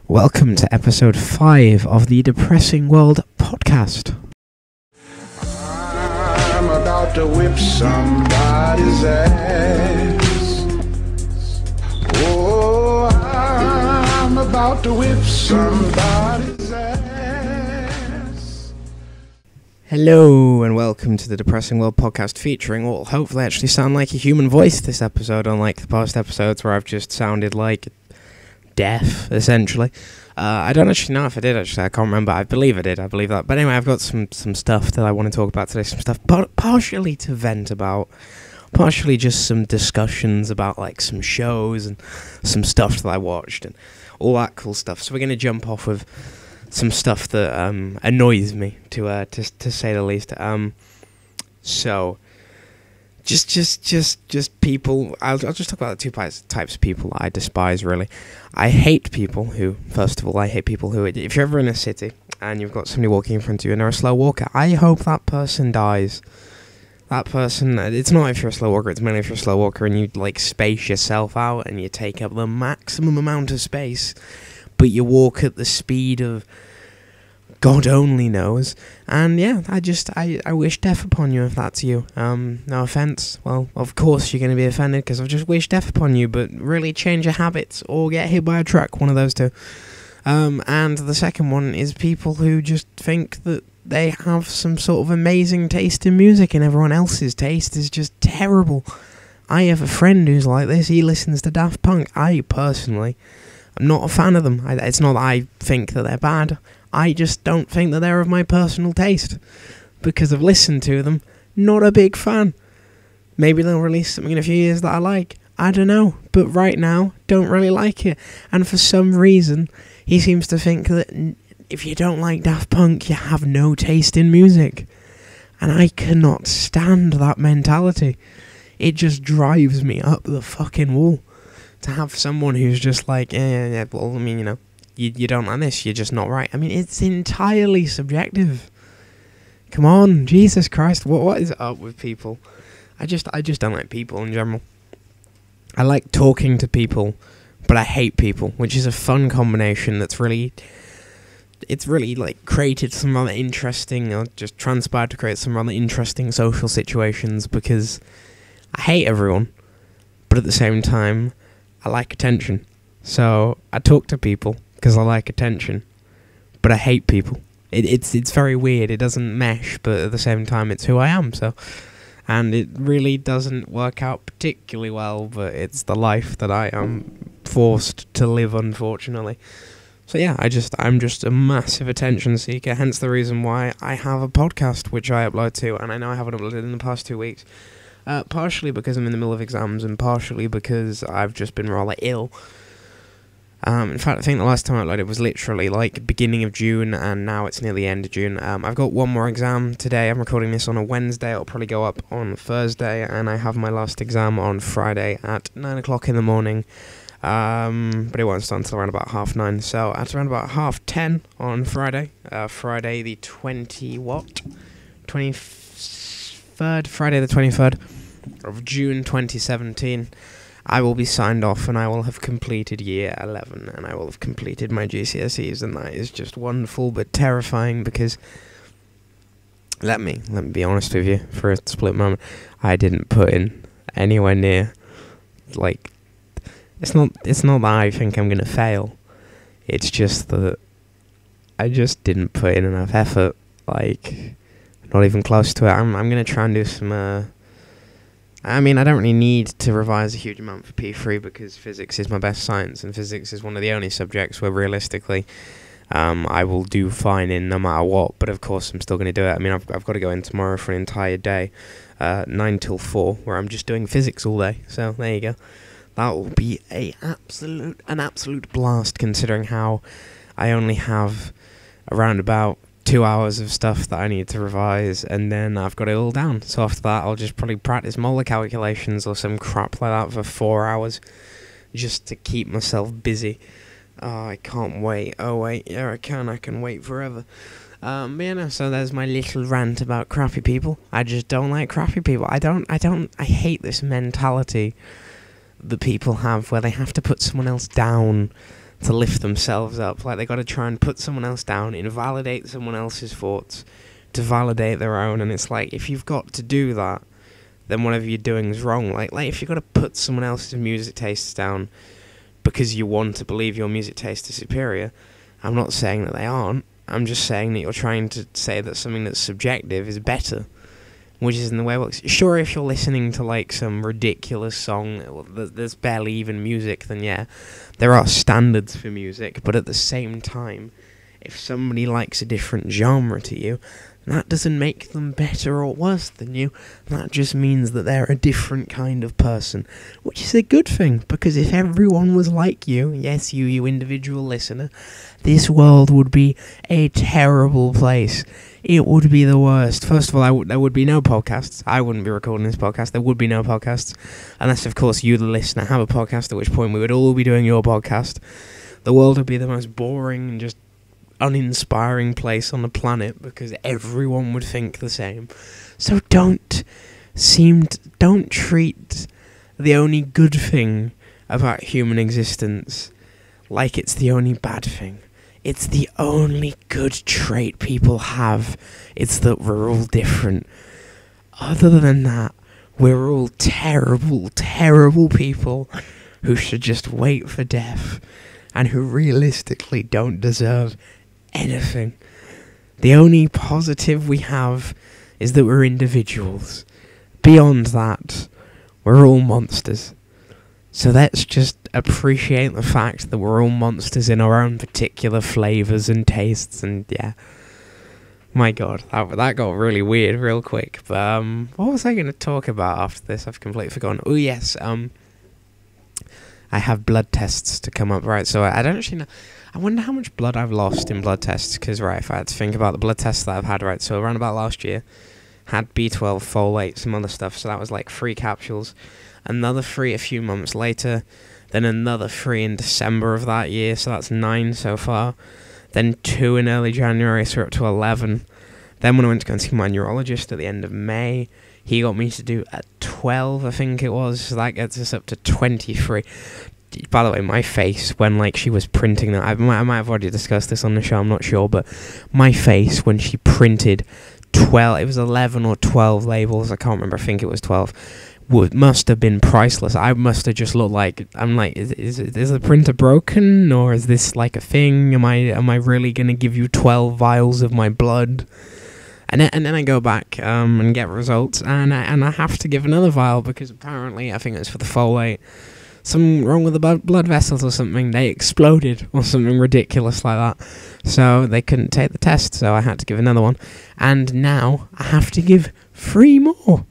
Welcome to episode 5 of the Depressing World podcast. I'm about to whip somebody's ass. Oh, I'm about to whip somebody's ass. Hello and welcome to the Depressing World podcast featuring what will hopefully actually sound like a human voice this episode, unlike the past episodes where I've just sounded like deaf, essentially. I don't actually know if I did, I can't remember. I believe I did, I believe that. But anyway, I've got some stuff that I want to talk about today, some stuff partially to vent about, partially just some discussions about like some shows and some stuff that I watched and all that cool stuff. So we're going to jump off with some stuff that annoys me, to say the least. So just people. I'll just talk about the two types of people that I despise, really. I hate people who, first of all, if you're ever in a city and you've got somebody walking in front of you and they're a slow walker, I hope that person dies. That person, it's not if you're a slow walker, it's mainly if you're a slow walker and you like space yourself out and you take up the maximum amount of space, but you walk at the speed of God only knows. And yeah, I wish death upon you if that's you. No offense. Well, of course you're going to be offended because I've just wished death upon you, but really change your habits or get hit by a truck, one of those two. And the second one is people who just think that they have some sort of amazing taste in music and everyone else's taste is just terrible. I have a friend who's like this. He listens to Daft Punk. I personally am not a fan of them. It's not that I think that they're bad. I just don't think that they're of my personal taste. Because I've listened to them, not a big fan. Maybe they'll release something in a few years that I like. I don't know. But right now, don't really like it. And for some reason, he seems to think that if you don't like Daft Punk, you have no taste in music. And I cannot stand that mentality. It just drives me up the fucking wall. To have someone who's just like, yeah, well, I mean, you know, you don't like this, you're just not right. I mean, it's entirely subjective. Come on, Jesus Christ, what is up with people? I just don't like people in general. I like talking to people, but I hate people, which is a fun combination it's really like created some rather interesting, or just transpired to create some rather interesting social situations, because I hate everyone, but at the same time, I like attention. So I talk to people because I like attention, but I hate people. It's very weird. It doesn't mesh, but at the same time, it's who I am. So, and it really doesn't work out particularly well, but it's the life that I am forced to live, unfortunately. So yeah, I'm just a massive attention seeker. Hence the reason why I have a podcast which I upload to, and I know I haven't uploaded in the past 2 weeks. Partially because I'm in the middle of exams, and partially because I've just been rather ill. In fact, I think the last time I uploaded was literally like beginning of June, and now it's near the end of June. I've got one more exam today. I'm recording this on a Wednesday. It'll probably go up on Thursday, and I have my last exam on Friday at 9 o'clock in the morning. But it won't start until around about 9:30. So at around about 10:30 on Friday, Friday the 23rd, Friday the 23rd of June 2017. I will be signed off and I will have completed year 11 and I will have completed my GCSEs, and that is just wonderful but terrifying because let me be honest with you for a split moment. I didn't put in anywhere near, like, it's not that I think I'm going to fail. It's just that I just didn't put in enough effort, like not even close to it. I'm going to try and do some I mean, I don't really need to revise a huge amount for P3 because physics is my best science, and physics is one of the only subjects where realistically I will do fine in no matter what, but of course I'm still going to do it. I mean, I've got to go in tomorrow for an entire day, 9 till 4, where I'm just doing physics all day, so there you go. That will be an absolute blast, considering how I only have around about 2 hours of stuff that I need to revise, and then I've got it all down. So after that, I'll just probably practice molar calculations or some crap like that for 4 hours, just to keep myself busy. Oh, I can't wait. Oh wait, yeah, I can wait forever. But yeah, no, so there's my little rant about crappy people. I just don't like crappy people. I hate this mentality that people have where they have to put someone else down to lift themselves up. Like, they got to try and put someone else down, invalidate someone else's thoughts to validate their own. And it's like, if you've got to do that, then whatever you're doing is wrong. Like if you've got to put someone else's music tastes down because you want to believe your music taste is superior, I'm not saying that they aren't. I'm just saying that you're trying to say that something that's subjective is better, which isn't the way it works. Sure, if you're listening to, like, some ridiculous song that's barely even music, then yeah, there are standards for music, but at the same time, if somebody likes a different genre to you, that doesn't make them better or worse than you. That just means that they're a different kind of person, which is a good thing, because if everyone was like you, yes, you individual listener, this world would be a terrible place. It would be the worst. First of all, there would be no podcasts. I wouldn't be recording this podcast. There would be no podcasts. Unless, of course, you, the listener, have a podcast, at which point we would all be doing your podcast. The world would be the most boring and just uninspiring place on the planet, because everyone would think the same. So don't treat the only good thing about human existence like it's the only bad thing. It's the only good trait people have. It's that we're all different. Other than that, we're all terrible, terrible people who should just wait for death, and who realistically don't deserve anything. The only positive we have is that we're individuals. Beyond that, we're all monsters. So let's just appreciate the fact that we're all monsters in our own particular flavours and tastes. And yeah, my god, that got really weird real quick. But what was I going to talk about after this? I've completely forgotten. Oh yes, I have blood tests to come up, right? So I don't actually know. I wonder how much blood I've lost in blood tests, because, right, if I had to think about the blood tests that I've had, right, so around about last year, had B12, folate, some other stuff, so that was like 3 capsules, another 3 a few months later, then another 3 in December of that year, so that's 9 so far, then 2 in early January, so we're up to 11, then when I went to go and see my neurologist at the end of May, he got me to do a 12, I think it was, so that gets us up to 23. By the way, my face when, like, she was printing that, I might have already discussed this on the show, I'm not sure, but my face when she printed 12, it was 11 or 12 labels, I can't remember, I think it was 12, must have been priceless. I must have just looked like, I'm like, is the printer broken, or is this like a thing? Am I really gonna give you 12 vials of my blood? And then I go back and get results, and I have to give another vial, because apparently, I think it's for the folate, something wrong with the blood vessels or something, they exploded or something ridiculous like that, so they couldn't take the test, so I had to give another one, and now I have to give 3 more.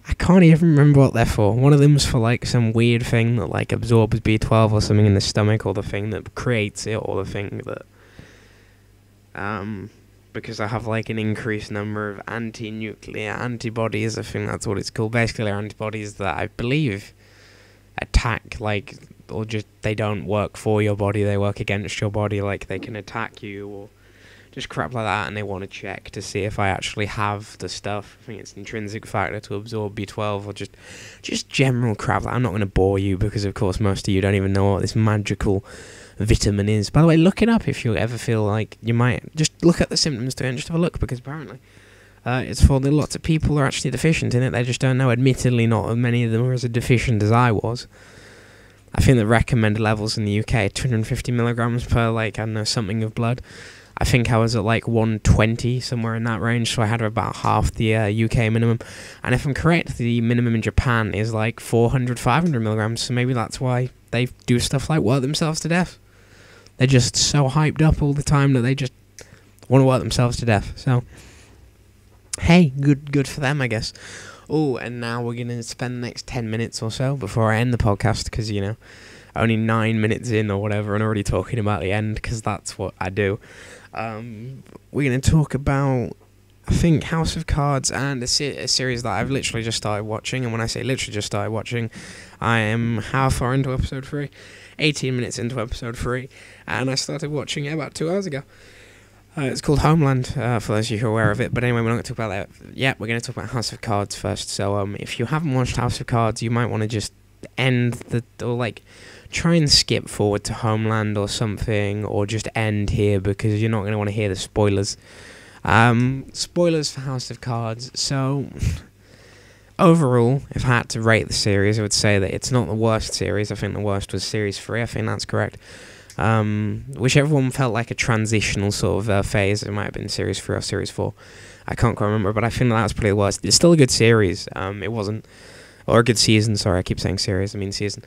I can't even remember what they're for. One of them's for, like, some weird thing that, like, absorbs B12 or something in the stomach, or the thing that creates it, or the thing that because I have, like, an increased number of anti-nuclear antibodies, I think that's what it's called, basically they're antibodies that I believe attack, like, or just, they don't work for your body, they work against your body, like, they can attack you, or just crap like that, and they want to check to see if I actually have the stuff. I think it's an intrinsic factor to absorb B12, or just general crap. I'm not going to bore you, because of course most of you don't even know what this magical vitamin is. By the way, look it up if you ever feel like you might. Just look at the symptoms to it and just have a look, because apparently it's for lots of people who are actually deficient in it. They just don't know. Admittedly, not as many of them are as deficient as I was. I think the recommended levels in the UK are 250 milligrams per, like, I don't know, something of blood. I think I was at like 120, somewhere in that range, so I had about half the UK minimum. And if I'm correct, the minimum in Japan is like 400, 500 milligrams, so maybe that's why they do stuff like work themselves to death. They're just so hyped up all the time that they just want to work themselves to death. So, hey, good for them, I guess. Oh, and now we're going to spend the next 10 minutes or so before I end the podcast, because, you know, only 9 minutes in or whatever, and already talking about the end, because that's what I do. We're going to talk about, I think, House of Cards, and a series that I've literally just started watching. And when I say literally just started watching, I am how far into episode 3? 18 minutes into episode 3, and I started watching it about 2 hours ago. It's called Homeland, for those of you who are aware of it. But anyway, we're not going to talk about that. Yeah, we're going to talk about House of Cards first. So if you haven't watched House of Cards, you might want to just end or like try and skip forward to Homeland or something, or just end here because you're not going to want to hear the spoilers. Spoilers for House of Cards. So, overall, if I had to rate the series, I would say that it's not the worst series. I think the worst was Series 3. I think that's correct. Whichever one felt like a transitional sort of phase. It might have been Series 3 or Series 4. I can't quite remember, but I think that was probably the worst. It's still a good series. It wasn't... Or a good season, sorry, I keep saying series, I mean season.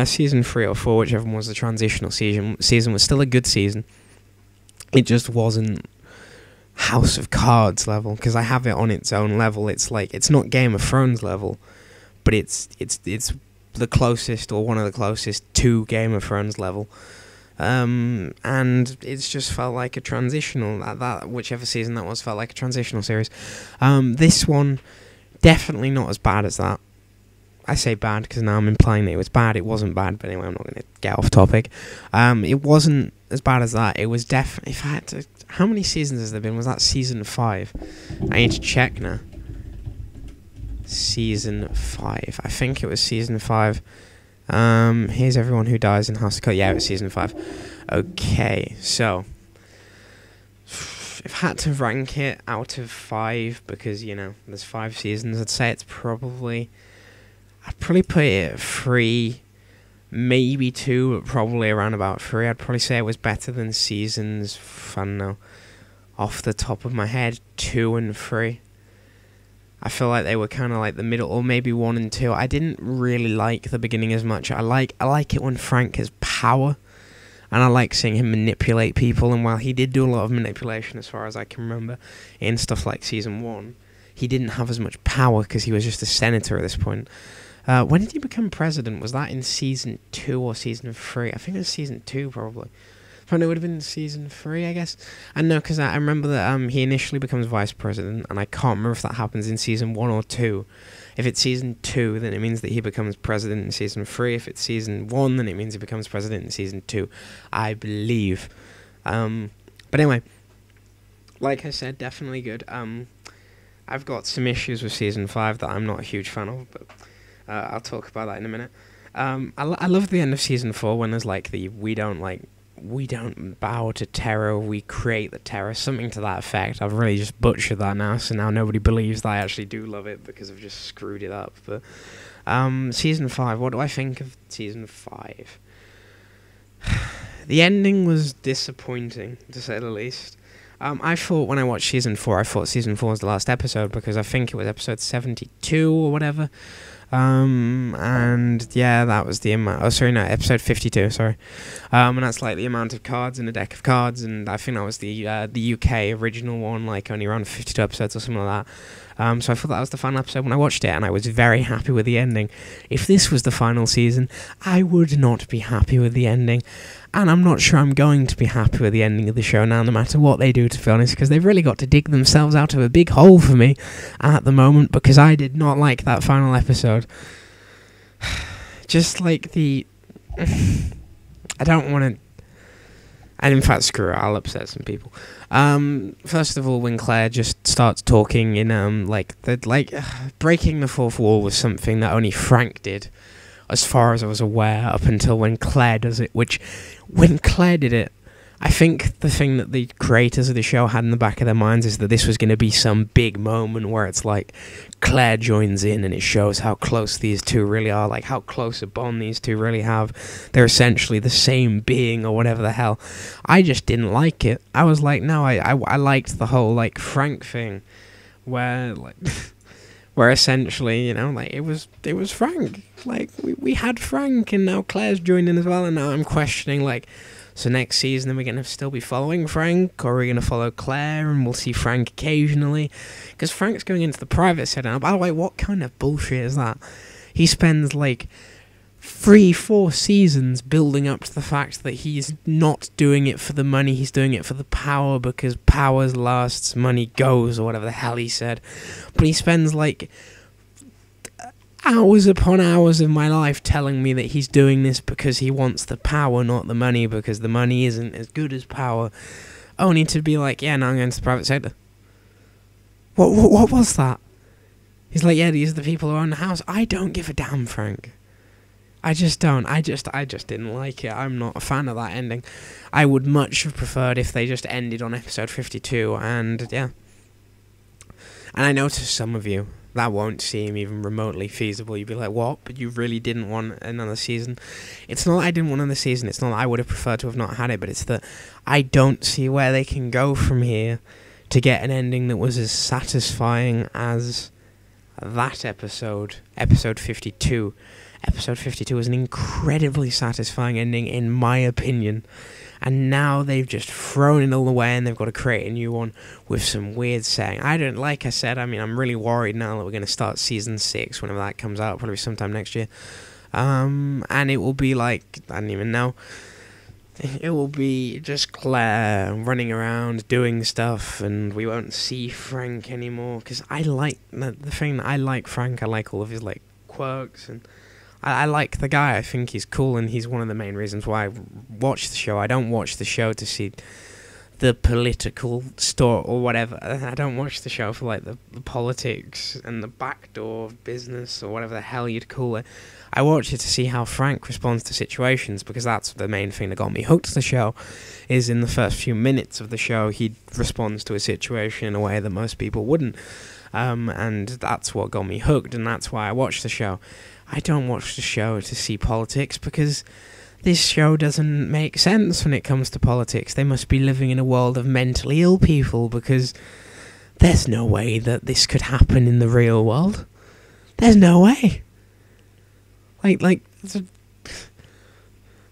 Season 3 or 4, whichever one was the transitional season was still a good season. It just wasn't House of Cards level, because I have it on its own level. It's like, it's not Game of Thrones level, but it's the closest, or one of the closest to Game of Thrones level. And it's just felt like a transitional, that whichever season that was, felt like a transitional series. This one, definitely not as bad as that. I say bad because now I'm implying that it was bad. It wasn't bad, but anyway, I'm not going to get off topic. It wasn't as bad as that. It was definitely... If I had to... How many seasons has there been? Was that season 5? I need to check now. Season 5. I think it was season 5. Here's everyone who dies in House of Cards. Yeah, it was season 5. Okay, so... If I had to rank it out of 5, because, you know, there's 5 seasons, I'd say it's probably... I'd probably put it at 3, maybe 2, but probably around about 3. I'd probably say it was better than seasons, I don't know, off the top of my head, 2 and 3. I feel like they were kind of like the middle, or maybe 1 and 2. I didn't really like the beginning as much. I like it when Frank has power, and I like seeing him manipulate people, and while he did do a lot of manipulation as far as I can remember in stuff like season 1, he didn't have as much power because he was just a senator at this point. When did he become president? Was that in season 2 or season 3? I think it was season 2, probably. Probably would have been season 3, I guess. And no, because I remember that he initially becomes vice president, and I can't remember if that happens in season 1 or 2. If it's season 2, then it means that he becomes president in season 3. If it's season 1, then it means he becomes president in season 2, I believe. But anyway, like I said, definitely good. I've got some issues with season 5 that I'm not a huge fan of, but... I'll talk about that in a minute. I love the end of season 4 when there's like the we don't bow to terror, we create the terror, something to that effect. I've really just butchered that now, so now nobody believes that I actually do love it because I've just screwed it up. But season 5, what do I think of season 5? The ending was disappointing, to say the least. I thought when I watched season 4, I thought season 4 was the last episode because I think it was episode 72 or whatever. And yeah, that was the amount. Oh, sorry, no, episode 52. Sorry, and that's like the amount of cards in a deck of cards, and I think that was the UK original one, like only around 52 episodes or something like that. So I thought that was the final episode when I watched it, and I was very happy with the ending. If this was the final season, I would not be happy with the ending. And I'm not sure I'm going to be happy with the ending of the show now, no matter what they do, to be honest, because they've really got to dig themselves out of a big hole for me at the moment, because I did not like that final episode. Just like the... I don't want to... And in fact, screw it, I'll upset some people. First of all, when Claire just starts talking in, breaking the fourth wall was something that only Frank did, as far as I was aware, up until when Claire does it, which, when Claire did it, I think the thing that the creators of the show had in the back of their minds is that this was going to be some big moment where it's like, Claire joins in and it shows how close these two really are, like how close a bond these two really have. They're essentially the same being or whatever the hell. I just didn't like it. I was like, no, I liked the whole, like, Frank thing, where, like... where essentially, you know, like, it was Frank. Like, we had Frank, and now Claire's joined in as well, and now I'm questioning, like, so next season, are we going to still be following Frank, or are we going to follow Claire, and we'll see Frank occasionally? Because Frank's going into the private sector now. By the way, what kind of bullshit is that? He spends, like, 3-4 seasons building up to the fact that he's not doing it for the money, he's doing it for the power, because power lasts, money goes, or whatever the hell he said. But he spends like hours upon hours of my life telling me that he's doing this because he wants the power, not the money, because the money isn't as good as power, only to be like, yeah, now I'm going to the private sector. What was that? He's like, yeah, these are the people who own the house. I don't give a damn, Frank. I just don't. I just didn't like it. I'm not a fan of that ending. I would much have preferred if they just ended on episode 52, and yeah. And I know to some of you, that won't seem even remotely feasible. You'd be like, what? But you really didn't want another season? It's not that I didn't want another season. It's not that I would have preferred to have not had it, but it's that I don't see where they can go from here to get an ending that was as satisfying as that episode 52. Episode 52 was an incredibly satisfying ending, in my opinion. And now they've just thrown it all away and they've got to create a new one with some weird setting. Like I said, I'm really worried now that we're going to start season 6 whenever that comes out, probably sometime next year. And it will be like, I don't even know. It will be just Claire running around doing stuff, and we won't see Frank anymore. Because I like the thing that I like Frank. I like all of his like quirks, and I like the guy. I think he's cool, and he's one of the main reasons why I watch the show. I don't watch the show to see the political story or whatever. I don't watch the show for like the politics and the backdoor business or whatever the hell you'd call it. I watch it to see how Frank responds to situations, because that's the main thing that got me hooked to the show. Is in the first few minutes of the show, he responds to a situation in a way that most people wouldn't, and that's what got me hooked, and that's why I watch the show. I don't watch the show to see politics, because this show doesn't make sense when it comes to politics. They must be living in a world of mentally ill people, because there's no way that this could happen in the real world. There's no way.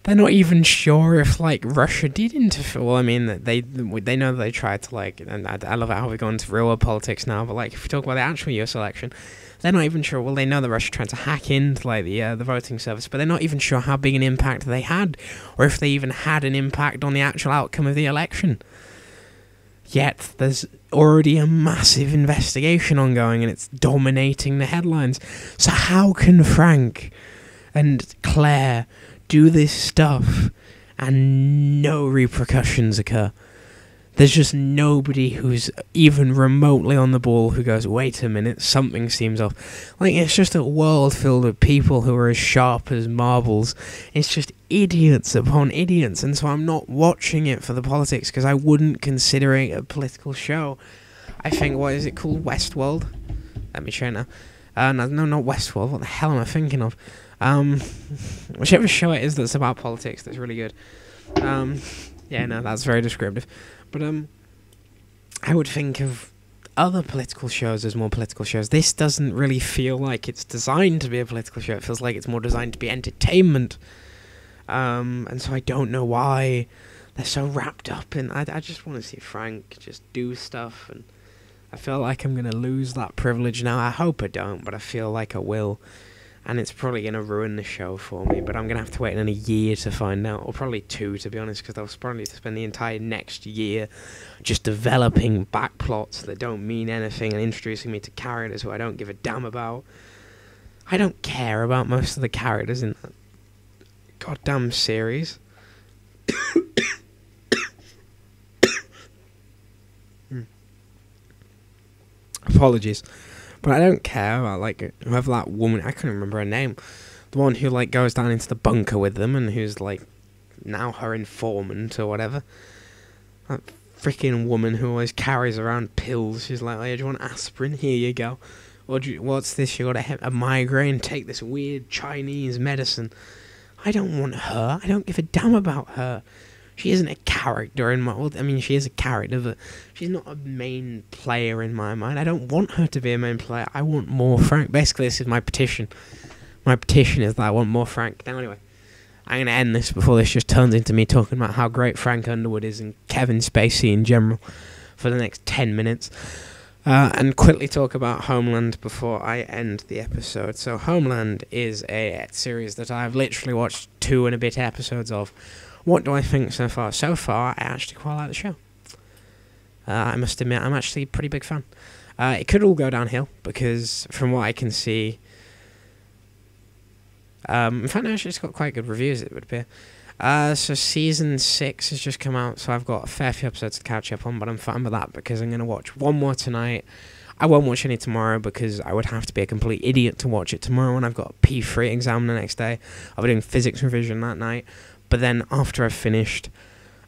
They're not even sure if, like, Russia did interfere. Well, I mean, they know that they tried to, like, and I love how we go into real world politics now, but, like, if we talk about the actual US election, they're not even sure. Well, they know that Russia tried to hack into, like, the voting service, but they're not even sure how big an impact they had, or if they even had an impact on the actual outcome of the election. Yet, there's already a massive investigation ongoing, and it's dominating the headlines. So how can Frank and Claire do this stuff and no repercussions occur? There's just nobody who's even remotely on the ball who goes, wait a minute, something seems off. Like, it's just a world filled with people who are as sharp as marbles. It's just idiots upon idiots, and so I'm not watching it for the politics, because I wouldn't consider it a political show. I think, what is it called? Westworld? Let me check now. No, not Westworld. What the hell am I thinking of? Whichever show it is that's about politics, that's really good. Yeah, no, that's very descriptive. But I would think of other political shows as more political shows. This doesn't really feel like it's designed to be a political show. It feels like it's more designed to be entertainment. And so I don't know why they're so wrapped up in... I just want to see Frank just do stuff, and I feel like I'm going to lose that privilege now. I hope I don't, but I feel like I will. And it's probably going to ruin the show for me, but I'm going to have to wait a year to find out, or probably 2, to be honest, because I'll probably spend the entire next year just developing backplots that don't mean anything and introducing me to characters who I don't give a damn about. I don't care about most of the characters in that goddamn series. Apologies. But I don't care about, like, whoever that woman... I couldn't remember her name. The one who, like, goes down into the bunker with them and who's, like, now her informant or whatever. That freaking woman who always carries around pills. She's like, oh, do you want aspirin? Here you go. Or what's this? You got a migraine? Take this weird Chinese medicine. I don't want her. I don't give a damn about her. She isn't a character in my... Well, I mean, she is a character, but she's not a main player in my mind. I don't want her to be a main player. I want more Frank. Basically, this is my petition. My petition is that I want more Frank. Now, anyway, I'm going to end this before this just turns into me talking about how great Frank Underwood is and Kevin Spacey in general for the next 10 minutes. And quickly talk about Homeland before I end the episode. So, Homeland is a series that I've literally watched 2 and a bit episodes of. What do I think so far? So far, I actually quite like the show. I must admit, I'm actually a pretty big fan. It could all go downhill, because from what I can see... in fact, actually, it's got quite good reviews, it would appear. So Season 6 has just come out, so I've got a fair few episodes to catch up on, but I'm fine with that, because I'm going to watch one more tonight. I won't watch any tomorrow because I would have to be a complete idiot to watch it tomorrow when I've got a P3 exam the next day. I'll be doing physics revision that night. But then after I've finished,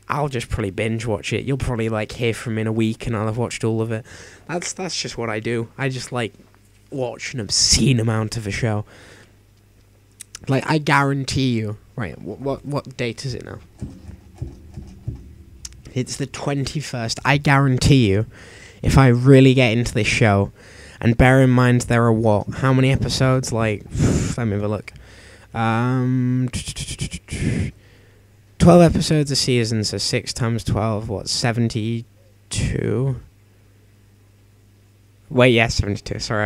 I'll just probably binge watch it. You'll probably like hear from me in a week and I'll have watched all of it. That's just what I do. I just like watch an obscene amount of a show. Like, I guarantee you, right, what date is it now? It's the 21st. I guarantee you, if I really get into this show, and bear in mind there are how many episodes? Like, let me have a look. 12 episodes a season, so 6 times 12, 72? Wait, yeah, 72. Sorry,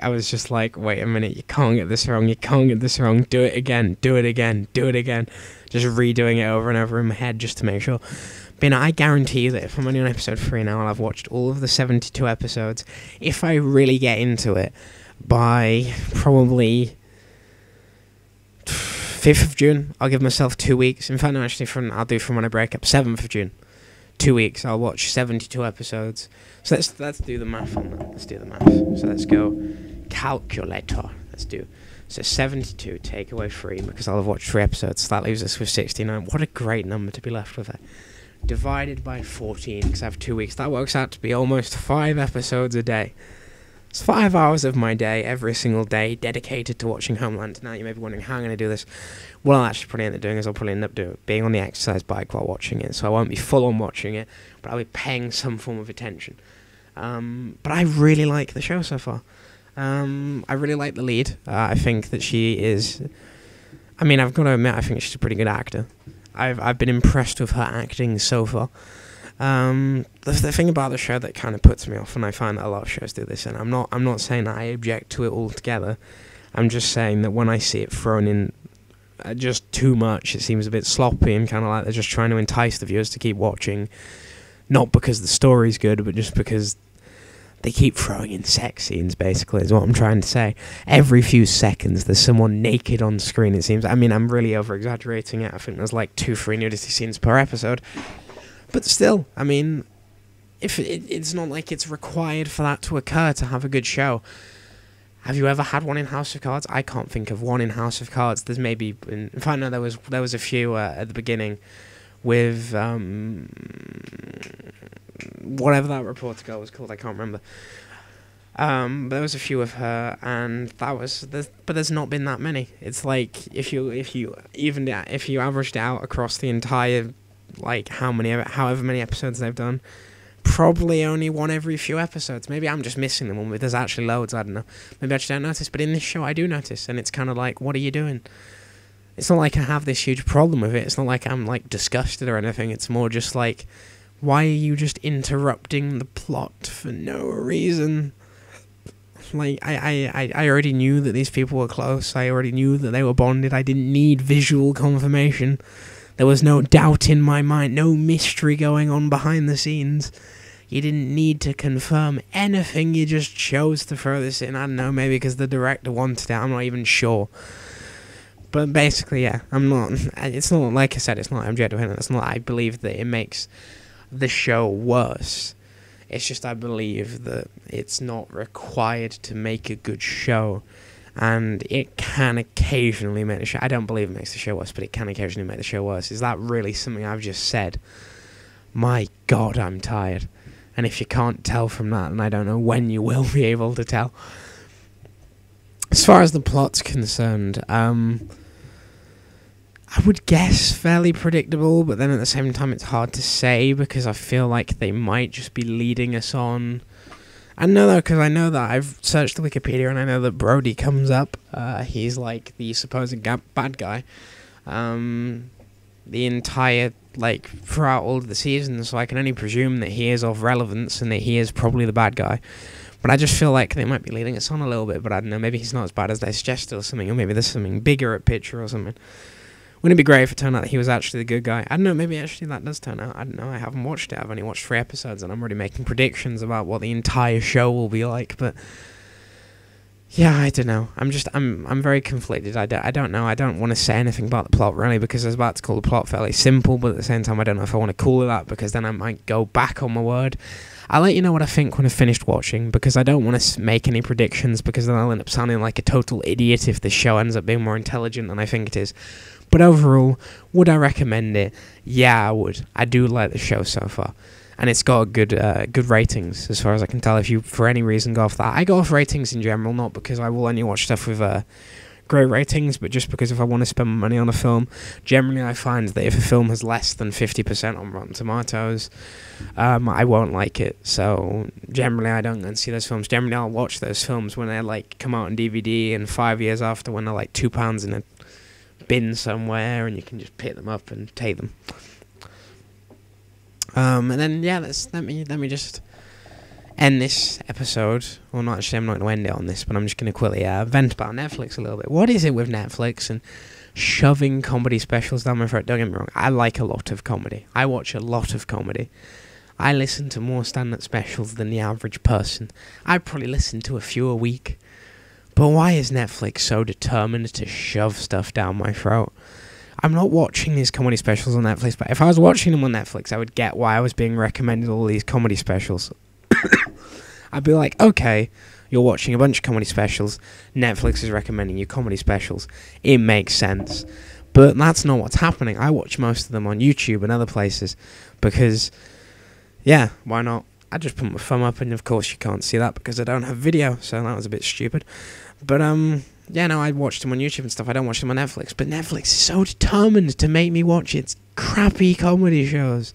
I was just like, wait a minute, you can't get this wrong, do it again. Just redoing it over and over in my head just to make sure. But I guarantee you that if I'm only on episode 3 now and I've watched all of the 72 episodes, if I really get into it, by probably 5th of June, I'll give myself 2 weeks. In fact, no, actually, I'll do from when I break up, 7th of June. 2 weeks, I'll watch 72 episodes. So let's do the math on that. Let's do the math. So let's go calculator. So 72 take away 3 because I'll have watched 3 episodes. So that leaves us with 69. What a great number to be left with. Divided by 14 because I have 2 weeks. That works out to be almost 5 episodes a day. It's 5 hours of my day, every single day, dedicated to watching Homeland. Now you may be wondering how I'm going to do this. What I'll actually probably end up doing is I'll probably end up being on the exercise bike while watching it. So I won't be full on watching it, but I'll be paying some form of attention. But I really like the show so far. I really like the lead. I think that she is... I mean, I've got to admit, I think she's a pretty good actor. I've been impressed with her acting so far. The thing about the show that kind of puts me off, and I find that a lot of shows do this, and I'm not saying that I object to it altogether. I'm just saying that when I see it thrown in just too much, it seems a bit sloppy and kind of like they're just trying to entice the viewers to keep watching, not because the story's good, but just because they keep throwing in sex scenes, basically, is what I'm trying to say. Every few seconds, there's someone naked on screen, it seems. I mean, I'm really over-exaggerating it. I think there's like 2-3 nudity scenes per episode. But still, I mean, if it's not like it's required for that to occur to have a good show. Have you ever had one in House of Cards? I can't think of one in House of Cards. There's maybe... In fact, no, there was a few at the beginning with... whatever that reporter girl was called, I can't remember. But there was a few of her, and that was... But there's not been that many. It's like, if you averaged it out across the entire... Like, however many episodes they've done, probably only one every few episodes. Maybe I'm just missing them. There's actually loads, I don't know. Maybe I just don't notice, but in this show I do notice, and it's kind of like, what are you doing? It's not like I have this huge problem with it. It's not like I'm, like, disgusted or anything. It's more just like, why are you just interrupting the plot for no reason? Like, I already knew that these people were close. I already knew that they were bonded. I didn't need visual confirmation. There was no doubt in my mind, no mystery going on behind the scenes. You didn't need to confirm anything, you just chose to throw this in. I don't know, maybe because the director wanted it, I'm not even sure. But basically, yeah, it's not, like I said, it's not objective, it's not, I believe that it makes the show worse. It's just I believe that it's not required to make a good show. And it can occasionally make the show... I don't believe it makes the show worse, but it can occasionally make the show worse. Is that really something I've just said? My God, I'm tired. And if you can't tell from that, then I don't know when you will be able to tell. As far as the plot's concerned, I would guess fairly predictable, but then at the same time it's hard to say, because I feel like they might just be leading us on... I know that because I know that I've searched the Wikipedia and I know that Brody comes up. He's like the supposed bad guy. The entire, like, throughout all of the seasons, so I can only presume that he is of relevance and that he is probably the bad guy. But I just feel like they might be leading us on a little bit, but I don't know, maybe he's not as bad as they suggested or something, or maybe there's something bigger at picture or something. Wouldn't it be great if it turned out that he was actually the good guy? I don't know, maybe actually that does turn out. I don't know, I haven't watched it. I've only watched 3 episodes and I'm already making predictions about what the entire show will be like, but... Yeah, I don't know. I'm very conflicted. I don't know. I don't want to say anything about the plot really, because I was about to call the plot fairly simple, but at the same time I don't know if I want to call it that, because then I might go back on my word. I'll let you know what I think when I've finished watching, because I don't want to make any predictions, because then I'll end up sounding like a total idiot if the show ends up being more intelligent than I think it is. But overall, would I recommend it? Yeah, I would. I do like the show so far. And it's got good ratings, as far as I can tell. If you, for any reason, go off that. I go off ratings in general, not because I will only watch stuff with great ratings, but just because if I want to spend money on a film, generally I find that if a film has less than 50% on Rotten Tomatoes, I won't like it. So generally I don't go and see those films. Generally I'll watch those films when they like come out on DVD, and 5 years after, when they're like £2 in a bin somewhere, and you can just pick them up and take them. And then yeah, let me just end this episode. Well, not actually, I'm not going to end it on this, but I'm just going to quickly vent about Netflix a little bit. What is it with Netflix and shoving comedy specials down my throat? Don't get me wrong, I like a lot of comedy. I watch a lot of comedy. I listen to more stand-up specials than the average person. I probably listen to a few a week. But why is Netflix so determined to shove stuff down my throat? I'm not watching these comedy specials on Netflix, but if I was watching them on Netflix, I would get why I was being recommended all these comedy specials. I'd be like, okay, you're watching a bunch of comedy specials, Netflix is recommending you comedy specials. It makes sense. But that's not what's happening. I watch most of them on YouTube and other places because, yeah, why not? I just put my thumb up, and of course you can't see that because I don't have video, so that was a bit stupid. But, yeah, no, I watched them on YouTube and stuff. I don't watch them on Netflix. But Netflix is so determined to make me watch its crappy comedy shows.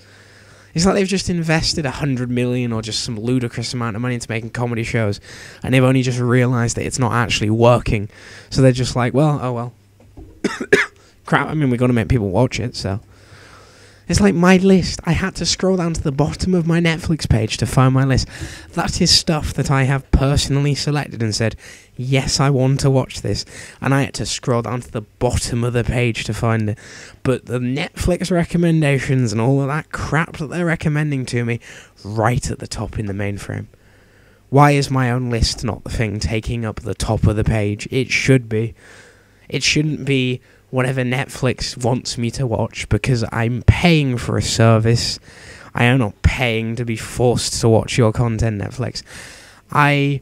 It's like they've just invested $100 million or just some ludicrous amount of money into making comedy shows, and they've only just realised that it's not actually working. So they're just like, well, oh well. Crap, I mean, we've got to make people watch it, so... It's like my list. I had to scroll down to the bottom of my Netflix page to find my list. That is stuff that I have personally selected and said, yes, I want to watch this. And I had to scroll down to the bottom of the page to find it. But the Netflix recommendations and all of that crap that they're recommending to me, right at the top in the mainframe. Why is my own list not the thing taking up the top of the page? It should be. It shouldn't be whatever Netflix wants me to watch, because I'm paying for a service. I am not paying to be forced to watch your content, Netflix. I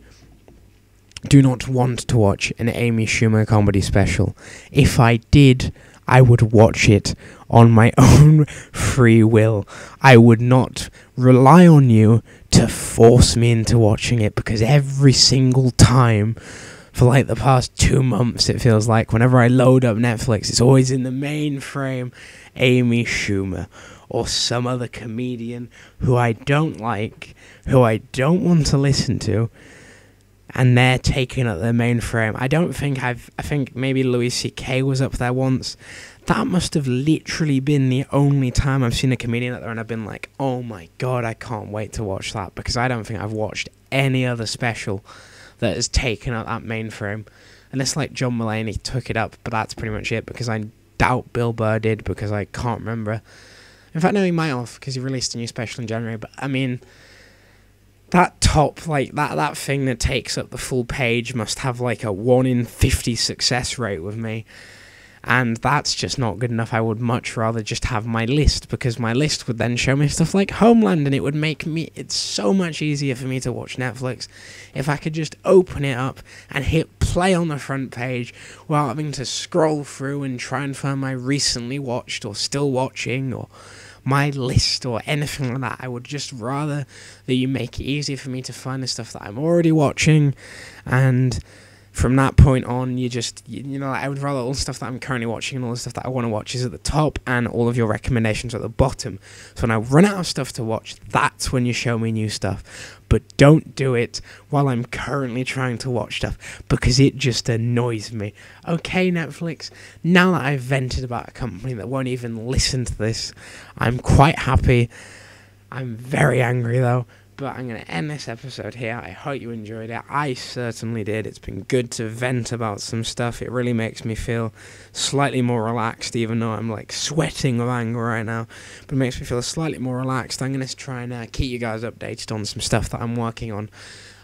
do not want to watch an Amy Schumer comedy special. If I did, I would watch it on my own free will. I would not rely on you to force me into watching it, because every single time for like the past 2 months, it feels like whenever I load up Netflix, it's always in the main frame Amy Schumer or some other comedian who I don't like, who I don't want to listen to, and they're taking up their main frame. I think maybe Louis C.K. was up there once. That must have literally been the only time I've seen a comedian up there and I've been like, oh my god, I can't wait to watch that, because I don't think I've watched any other special that has taken up that mainframe. Unless like John Mulaney took it up, but that's pretty much it, because I doubt Bill Burr did, because I can't remember. In fact, no, he might have, because he released a new special in January, but I mean, that top, like, that thing that takes up the full page must have like a 1 in 50 success rate with me. And that's just not good enough. I would much rather just have my list, because my list would then show me stuff like Homeland, and it would make it's so much easier for me to watch Netflix if I could just open it up and hit play on the front page without having to scroll through and try and find my recently watched or still watching or my list or anything like that. I would just rather that you make it easier for me to find the stuff that I'm already watching, and from that point on, you know, I would rather all the stuff that I'm currently watching and all the stuff that I want to watch is at the top, and all of your recommendations are at the bottom. So when I run out of stuff to watch, that's when you show me new stuff. But don't do it while I'm currently trying to watch stuff, because it just annoys me. Okay, Netflix, now that I've vented about a company that won't even listen to this, I'm quite happy. I'm very angry, though. But I'm going to end this episode here. I hope you enjoyed it. I certainly did. It's been good to vent about some stuff. It really makes me feel slightly more relaxed, even though I'm like sweating with anger right now. But it makes me feel slightly more relaxed. I'm going to try and keep you guys updated on some stuff that I'm working on.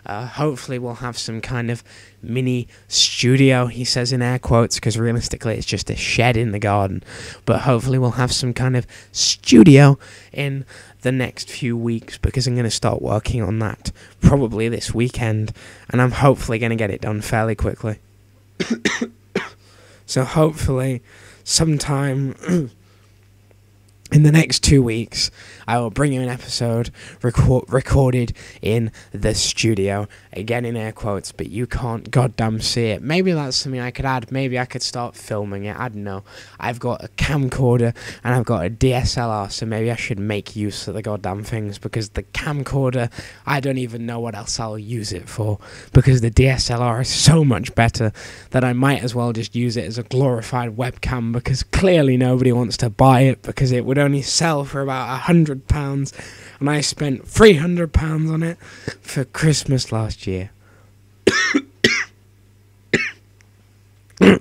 Hopefully we'll have some kind of mini studio, he says in air quotes, because realistically it's just a shed in the garden. But hopefully we'll have some kind of studio in the next few weeks, because I'm going to start working on that probably this weekend, and I'm hopefully going to get it done fairly quickly. So hopefully sometime in the next 2 weeks, I will bring you an episode recorded in the studio. Again in air quotes, but you can't goddamn see it. Maybe that's something I could add. Maybe I could start filming it. I don't know. I've got a camcorder and I've got a DSLR, so maybe I should make use of the goddamn things, because the camcorder, I don't even know what else I'll use it for, because the DSLR is so much better that I might as well just use it as a glorified webcam, because clearly nobody wants to buy it, because it would only sell for about £100, and I spent £300 on it for Christmas last year. And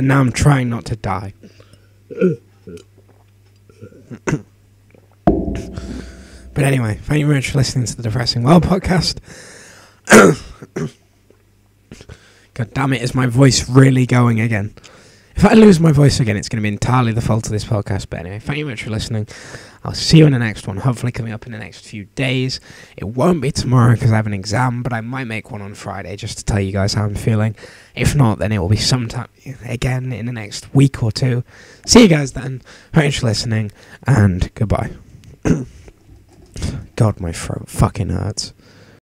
now I'm trying not to die. But anyway, thank you very much for listening to the Depressing World podcast. God damn it, is my voice really going again? If I lose my voice again, it's going to be entirely the fault of this podcast. But anyway, thank you very much for listening. I'll see you in the next one, hopefully coming up in the next few days. It won't be tomorrow because I have an exam, but I might make one on Friday just to tell you guys how I'm feeling. If not, then it will be sometime again in the next week or two. See you guys then. Thanks for listening, and goodbye. God, my throat fucking hurts.